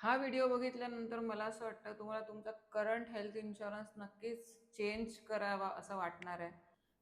हा व्हिडिओ बघितल्यानंतर मला असं वाटतं तुम्हाला तुमचा करंट हेल्थ इन्शुरन्स नक्कीच चेंज करावा असं वाटणार आहे.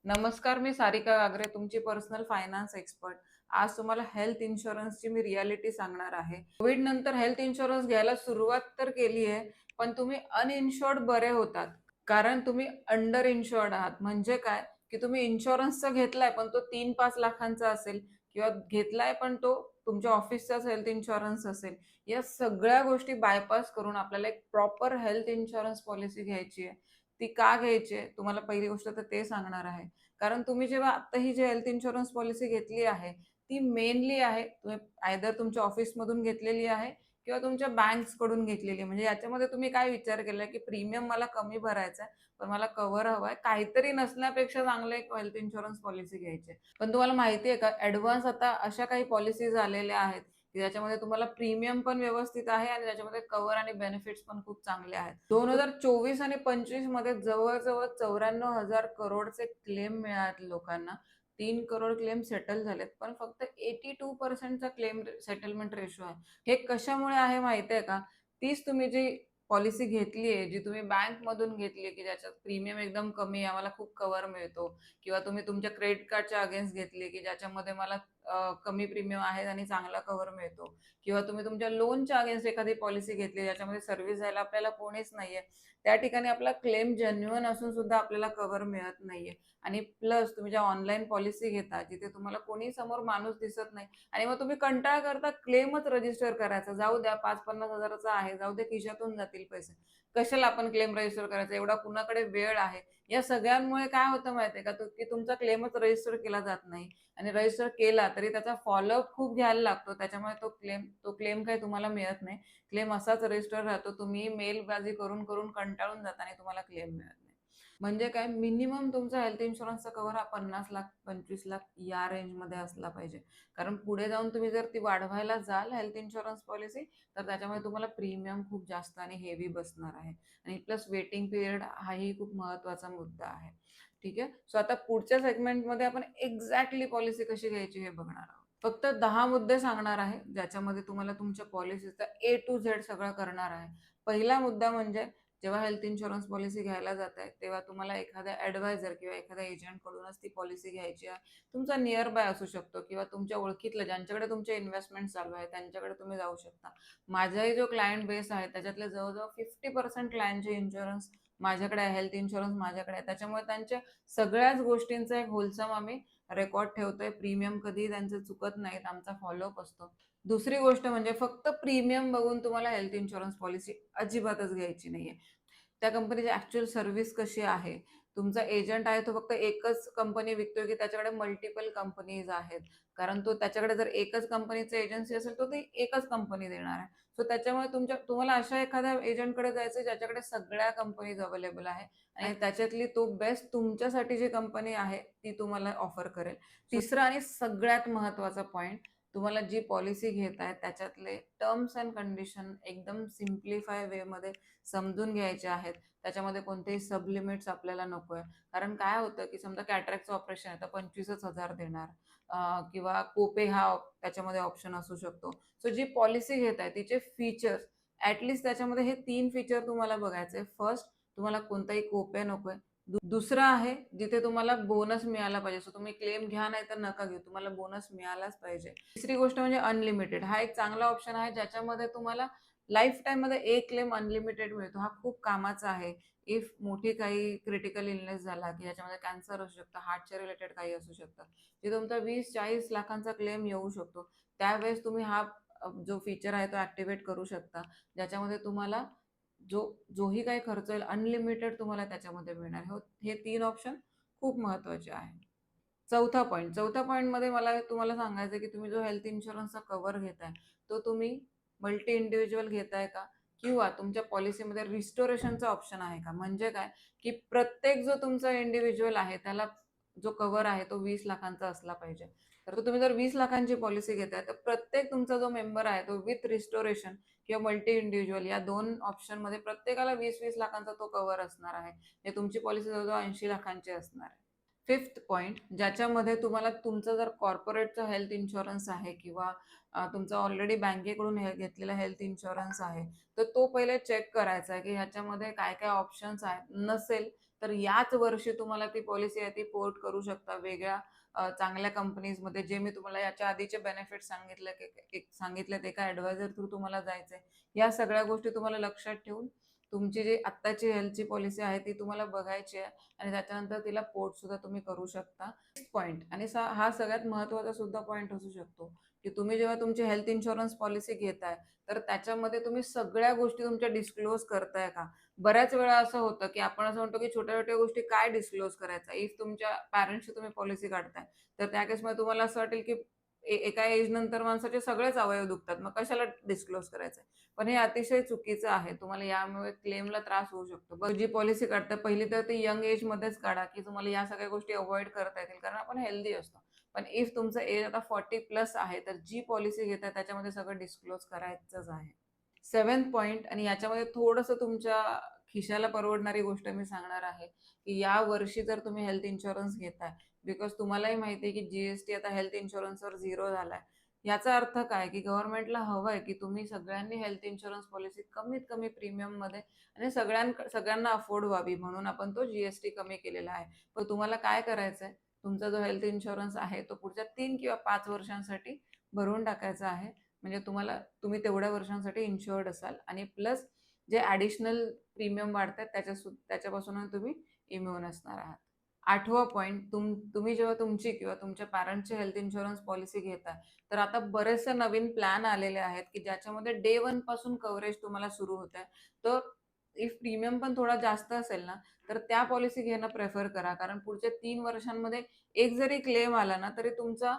नमस्कार, मी सारिका गागरे, तुमची पर्सनल फायनान्स एक्सपर्ट. आज तुम्हाला हेल्थ इन्शुरन्सची मी रियालिटी सांगणार आहे. कोविड नंतर हेल्थ इन्शुरन्स घ्यायला सुरुवात तर केली आहे, पण तुम्ही अनइन्शुर्ड बरे होतात. कारण तुम्ही अंडर इन्शुर्ड आहात. म्हणजे काय, की तुम्ही इन्शुरन्सचा घेतलाय पण तो 3-5 लाखांचा असेल, किंवा घेतलाय पण तो तुमच्या ऑफिसचाच हेल्थ इन्शुरन्स असेल. या सगळ्या गोष्टी बायपास करून आपल्याला एक प्रॉपर हेल्थ इन्शुरन्स पॉलिसी घ्यायची आहे. ती का घ्यायची आहे? तुम्हाला पहिली गोष्ट तर ते सांगणार आहे. कारण तुम्ही जेव्हा आता ही जी हेल्थ इन्शुरन्स पॉलिसी घेतली आहे, ती मेनली आहे तुम्ही आयदर तुमच्या ऑफिसमधून घेतलेली आहे किंवा तुमच्या बँक्सकडून घेतलेली आहे. म्हणजे याच्यामध्ये तुम्ही काय विचार केलाय, की प्रीमियम मला कमी भरायचा आहे, पण मला कव्हर हवाय. काहीतरी नसण्यापेक्षा चांगलं एक हेल्थ इन्शुरन्स पॉलिसी घ्यायची आहे. पण तुम्हाला माहिती आहे का, ॲडव्हान्स आता अशा काही पॉलिसीज आलेल्या आहेत, की ज्याच्यामध्ये तुम्हाला प्रीमियम पण व्यवस्थित आहे आणि त्याच्यामध्ये कव्हर आणि बेनिफिट्स पण खूप चांगले आहेत. 2024 आणि 25 मध्ये जवळ-जवळ 94,000 करोडचे क्लेम मिळाले लोकांना. 3 करोड क्लेम सेटल झालेत. पण फक्त 82% चा क्लेम सेटलमेंट रेशो आहे. हे कशामुळे आहे माहिती आहे का? तीच तुम्ही जी पॉलिसी घेतली आहे, जी तुम्ही बँकमधून घेतली आहे, की ज्याच्यात प्रीमियम एकदम कमी आहे, आम्हाला खूप कव्हर मिळतो, किंवा तुम्ही तुमच्या क्रेडिट कार्डच्या अगेन्स्ट घेतली, की ज्याच्यामध्ये मला कमी प्रीमियम आहे आणि चांगला कव्हर मिळतो, किंवा तुम्ही तुमच्या लोनच्या अगेन्स्ट एखादी पॉलिसी घेतली ज्याच्यामध्ये सर्व्हिस द्यायला आपल्याला कोणीच नाहीये. त्या ठिकाणी आपला क्लेम जेन्युइन असून सुद्धा आपल्याला कव्हर मिळत नाहीये. आणि प्लस तुम्ही ज्या ऑनलाईन पॉलिसी घेता, जिथे तुम्हाला कोणी समोर माणूस दिसत नाही आणि मग तुम्ही कंटाळा करता क्लेमच रजिस्टर करायचा. जाऊ द्या 5-50 हजाराचा आहे, जाऊ दे खिशातून जातील पैसे. कशाला आपण क्लेम रजिस्टर करायचा? एवढा कुणाकडे वेळ आहे? या सगळ्यांमुळे काय होतं माहिती का, की तुमचा क्लेमच रजिस्टर केला जात नाही. आणि रजिस्टर केला तरी त्याचा फॉलोअप खूप घ्यायला लागतो. त्याच्यामुळे तो क्लेम काही तुम्हाला मिळत नाही. क्लेम असाच रजिस्टर राहतो. तुम्ही मेलबाजी करून कंटाळून जाता आणि तुम्हाला क्लेम मिळत नाही. म्हणजे काय, मिनिमम तुमचा हेल्थ इन्शुरन्सचा कव्हर हा 50,00,000 25,00,000 या रेंजमध्ये असला पाहिजे. कारण पुढे जाऊन तुम्ही जर ती वाढवायला जाल हेल्थ इन्शुरन्स पॉलिसी, तर त्याच्यामुळे तुम्हाला प्रीमियम खूप जास्त आणि हेवी बसणार आहे. आणि प्लस वेटिंग पिरियड हाही खूप महत्त्वाचा मुद्दा आहे. ठीक आहे. सो आता पुढच्या सेगमेंटमध्ये आपण एक्झॅक्टली पॉलिसी कशी घ्यायची हे बघणार आहोत. फक्त 10 मुद्दे सांगणार आहे, ज्याच्यामध्ये तुम्हाला तुमच्या पॉलिसीचा ए टू झेड सगळं करणार आहे. पहिला मुद्दा म्हणजे जेव्हा हेल्थ इन्शुरन्स पॉलिसी घ्यायला जाताय, तेव्हा तुम्हाला एखाद्या ॲडवायझर किंवा एखाद्या एजंटकडूनच ती पॉलिसी घ्यायची आहे. तुमचा नियर बाय असू शकतो किंवा तुमच्या ओळखीतलं ज्यांच्याकडे तुमचे इन्व्हेस्टमेंट चालू आहे, त्यांच्याकडे तुम्ही जाऊ शकता. माझाही जो क्लायंट बेस आहे, त्याच्यातले जवळ-जवळ 50% क्लायंटचे इन्शुरन्स माझ्याकडे आहे, हेल्थ इन्शुरन्स माझ्याकडे आहे. त्याच्यामुळे त्यांच्या सगळ्याच गोष्टींचा एक होलसम आम्ही रेकॉर्ड ठेवतोय. प्रीमियम कधीही त्यांचे चुकत नाहीत. आमचा फॉलोअप असतो. दुसरी गोष्ट म्हणजे फक्त प्रीमियम बघून तुम्हाला हेल्थ इन्शुरन्स पॉलिसी अजिबातच घ्यायची नाहीये. त्या कंपनीची ॲक्चुअल सर्व्हिस कशी आहे? तुमचा एजंट आहे तो फक्त एकच कंपनी विकतोय, की त्याच्याकडे मल्टिपल कंपनीज आहेत? कारण तो त्याच्याकडे जर एकच कंपनीचं एजन्सी असेल, तर ती एकच कंपनी देणार आहे. सो त्याच्यामुळे तुम्हाला अशा एखाद्या एजंटकडे जायचं ज्याच्याकडे सगळ्या कंपनीज अवेलेबल आहे आणि त्याच्यातली तो बेस्ट तुमच्यासाठी जी कंपनी आहे, ती तुम्हाला ऑफर करेल. तिसरा आणि सगळ्यात महत्त्वाचा पॉइंट, तुम्हाला जी पॉलिसी घेताय त्याच्यातले टर्म्स एंड कंडिशन एकदम सिम्प्लिफाय वेमध्ये समजून घ्यायचे आहेत. त्याच्यामध्ये कोणतेही सब लिमिट्स आपल्याला नकोय. कारण काय होतं, की समजा कॅटरॅक्टचं ऑपरेशन आहे, तर 25,000 देणार, किंवा कोपे हा त्याच्यामध्ये ऑप्शन असू शकतो. सो जी पॉलिसी घेताय तिचे फीचर्स त्याच्यामध्ये हे 3 फीचर तुम्हाला बघायचे. फर्स्ट, तुम्हाला कोणताही कोपे नकोय. दुसरं आहे जिथे तुम्हाला बोनस मिळाला पाहिजे. सो तुम्ही क्लेम घ्या नाहीतर नका घेऊ. तुम्हाला बोनस मिळालाच पाहिजे. तिसरी गोष्ट म्हणजे अनलिमिटेड. हा एक चांगला ऑप्शन आहे ज्याच्यामध्ये तुम्हाला लाईफटाईममध्ये एक क्लेम अनलिमिटेड मिळतो. हा खूप कामाचा आहे. इफ मोठी काही क्रिटिकल इलनेस झाला, की ज्याच्यामध्ये कॅन्सर असू शकतं, हार्टच्या रिलेटेड काही असू शकतं, जे तुमचा 20-40 लाखांचा क्लेम येऊ शकतो. त्यावेळेस तुम्ही हा जो फीचर आहे तो ॲक्टिव्हेट करू शकता. ज्याच्यामध्ये तुम्हाला जो जोही काही खर्च होईल अनलिमिटेड तुम्हाला त्याच्यामध्ये मिळणार. हे 3 ऑप्शन खूप महत्त्वाचे आहे. चौथा पॉइंटमध्ये मला तुम्हाला सांगायचं आहे, की तुम्ही जो हेल्थ इन्शुरन्सचा कव्हर घेताय, तो तुम्ही मल्टी इंडिव्हिज्युअल घेताय का? किंवा तुमच्या पॉलिसीमध्ये रिस्टोरेशनचा ऑप्शन आहे का? म्हणजे काय, की प्रत्येक जो तुमचा इंडिव्हिज्युअल आहे, त्याला जो कव्हर आहे तो 20 लाखांचा असला पाहिजे. तर तुम्ही जर 20 लाखांची पॉलिसी घेताय, तर प्रत्येक तुमचा जो मेंबर आहे, तो विथ रिस्टोरेशन किंवा मल्टी इंडिव्हिज्युअल या 2 ऑप्शनमध्ये प्रत्येकाला 20-20 लाखांचा तो कव्हर असणार आहे. म्हणजे तुमची पॉलिसी जवळ-जवळ 80 लाखांची असणार आहे. फिफ्थ पॉइंट, ज्याच्यामध्ये तुम्हाला तुमचं जर कॉर्पोरेटचा हेल्थ इन्शुरन्स आहे किंवा तुमचा ऑलरेडी बँकेकडून घेतलेला हेल्थ इन्शुरन्स आहे, तर तो पहिले चेक करायचा आहे की ह्याच्यामध्ये काय काय ऑप्शन्स आहेत. नसेल तर याच वर्षी तुम्हाला ती पॉलिसी आहे ती पोर्ट करू शकता वेगळ्या चांगल्या कंपनीजमध्ये. जे मी तुम्हाला याच्या आधीचे बेनिफिट सांगितले ते एका ॲडवायझर थ्रू तुम्हाला जायचंय. या सगळ्या गोष्टी तुम्हाला लक्षात ठेवून तुमची जी आत्ताची हेल्थची पॉलिसी आहे ती तुम्हाला बघायची आहे आणि त्याच्यानंतर तिला पोर्ट सुद्धा तुम्ही करू शकता. पॉइंट आणि हा सगळ्यात महत्त्वाचा सुद्धा पॉइंट असू शकतो की तुम्ही जेव्हा तुमची हेल्थ इन्शुरन्स पॉलिसी घेताय तर त्याच्यामध्ये तुम्ही सगळ्या गोष्टी तुमच्या डिस्क्लोज करताय का? बऱ्याच वेळा असं होतं की आपण असं म्हणतो की छोट्या छोट्या गोष्टी काय डिस्क्लोज करायचा. इफ तुमच्या पॅरेंट्सची तुम्ही पॉलिसी काढताय तर त्या केसमध्ये तुम्हाला असं वाटेल की एका एज नंतर माणसाचे सगळेच अवयव दुखतात, मग कशाला डिस्क्लोज करायचंय. पण हे अतिशय चुकीचं आहे. तुम्हाला यामुळे क्लेमला त्रास होऊ शकतो. जी पॉलिसी काढता पहिली तर ती यंग एज मध्येच काढा की तुम्हाला या सगळ्या गोष्टी अवॉइड करता येतील, कारण आपण हेल्दी असतो. पण इफ तुमचं एज आता 40+ आहे तर जी पॉलिसी घेताय त्याच्यामध्ये सगळं डिस्क्लोज करायचंच आहे. 7th पॉइंट, आणि याच्यामध्ये थोडंसं तुमच्या खिशाला परवडणारी गोष्ट मी सांगणार आहे की या वर्षी जर तुम्ही हेल्थ इन्शुरन्स घेताय, बिकॉज तुम्हालाही माहिती आहे की जीएसटी आता हेल्थ इन्शुरन्सवर 0 झालाय. याचा अर्थ काय की गव्हर्नमेंटला हवंय की तुम्ही सगळ्यांनी हेल्थ इन्शुरन्स पॉलिसी कमीत कमी प्रीमियम मध्ये आणि सगळ्यांना अफोर्ड व्हावी म्हणून आपण तो जीएसटी कमी केलेला आहे. पण तुम्हाला काय करायचंय, तुमचा जो हेल्थ इन्शुरन्स आहे तो पुढच्या 3 किंवा 5 वर्षांसाठी भरून टाकायचा आहे. म्हणजे तुम्ही तेवढ्या वर्षांसाठी इन्शुअर्ड असाल आणि प्लस जे ॲडिशनल प्रीमियम वाढतात त्याच्यापासून तुम्ही इम्युन असणार आहात. 8वा पॉइंट, तुम्ही जेव्हा तुमची किंवा तुमच्या पॅरेंटची हेल्थ इन्शुरन्स पॉलिसी घेताय तर आता बरेचसे नवीन प्लॅन आलेले आहेत की ज्याच्यामध्ये डे 1 पासून कव्हरेज तुम्हाला सुरू होत आहे. तर इफ प्रीमियम पण थोडा जास्त असेल ना तर त्या पॉलिसी घेणं प्रेफर करा, कारण पुढच्या 3 वर्षांमध्ये एक जरी क्लेम आला ना तरी तुमचा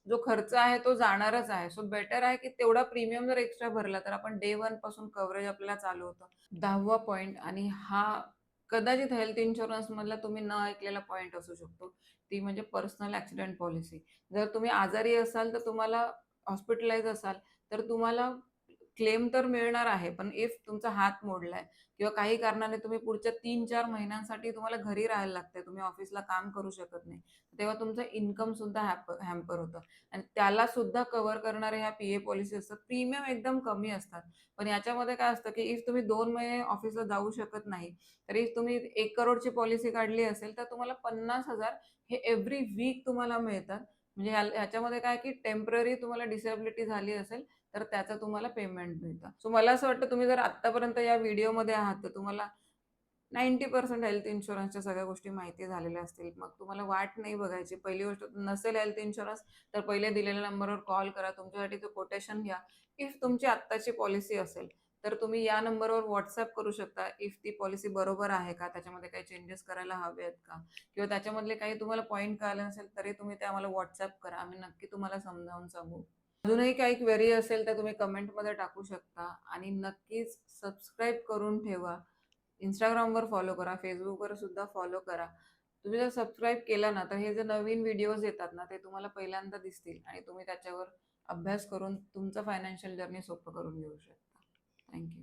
जो खर्च आहे तो जाणारच आहे. सो बेटर आहे की तेवढा प्रीमियम जर एक्स्ट्रा भरला तर आपण डे 1 पासून कव्हरेज आपल्याला चालू होतं. 10वा पॉइंट, आणि हा कदाचित हेल्थ इन्शुरन्स मधला तुम्ही न ऐकलेला पॉइंट असू शकतो, ती म्हणजे पर्सनल ॲक्सिडेंट पॉलिसी. जर तुम्ही आजारी असाल तर तुम्हाला हॉस्पिटलाइज असाल तर तुम्हाला क्लेम तर मिळणार आहे, पण इफ तुमचा हात मोडलाय किंवा काही कारणाने तुम्ही पुढच्या 3-4 महिन्यांसाठी तुम्हाला घरी राहायला लागतंय, तुम्ही ऑफिसला काम करू शकत नाही, तेव्हा तुमचं इन्कम सुद्धा हॅम्पर होतं आणि त्याला सुद्धा कव्हर करणारे ह्या पीए पॉलिसी असतात. प्रीमियम एकदम कमी असतात, पण याच्यामध्ये काय असतं की इफ तुम्ही 2 महिने ऑफिसला जाऊ शकत नाही, तरी तुम्ही 1 करोडची पॉलिसी काढली असेल तर तुम्हाला 50,000 हे एव्हरी वीक तुम्हाला मिळतात. म्हणजे ह्याच्यामध्ये काय की टेम्पररी तुम्हाला डिसेबिलिटी झाली असेल तर त्याचं तुम्हाला पेमेंट मिळतं. सो मला असं वाटतं तुम्ही जर आत्तापर्यंत या व्हिडिओमध्ये आहात तर तुम्हाला 90% हेल्थ इन्शुरन्सच्या सगळ्या गोष्टी माहिती झालेल्या असतील. मग तुम्हाला वाट नाही बघायची. पहिली गोष्ट, नसेल हेल्थ इन्शुरन्स तर पहिले दिलेल्या नंबरवर कॉल करा. तुमच्यासाठी कोटेशन घ्या. इफ तुमची आत्ताची पॉलिसी असेल तर तुम्ही या नंबरवर WhatsApp करू शकता. इफ ती पॉलिसी बरोबर आहे का? त्याच्यामध्ये काही चेंजेस करायला हवे आहेत का? किंवा त्याच्यामधले काही तुम्हाला पॉइंट कळाले नसेल तरी तुम्ही ते आम्हाला WhatsApp करा. आम्ही नक्की तुम्हाला समजावून सांगू. अजूनही काही क्वेरी असेल तर तुम्ही कमेंटमध्ये टाकू शकता आणि नक्कीच सबस्क्राईब करून ठेवा. Instagramवर फॉलो करा, Facebookवर सुद्धा फॉलो करा. तुम्ही जर सबस्क्राईब केलं ना, तर हे जे नवीन व्हिडिओज येतात ना, ते तुम्हाला पहिल्यांदा दिसतील आणि तुम्ही त्याच्यावर अभ्यास करून तुमचं फायनान्शियल जर्नी सोपं करून घेऊ शकता. Thank you.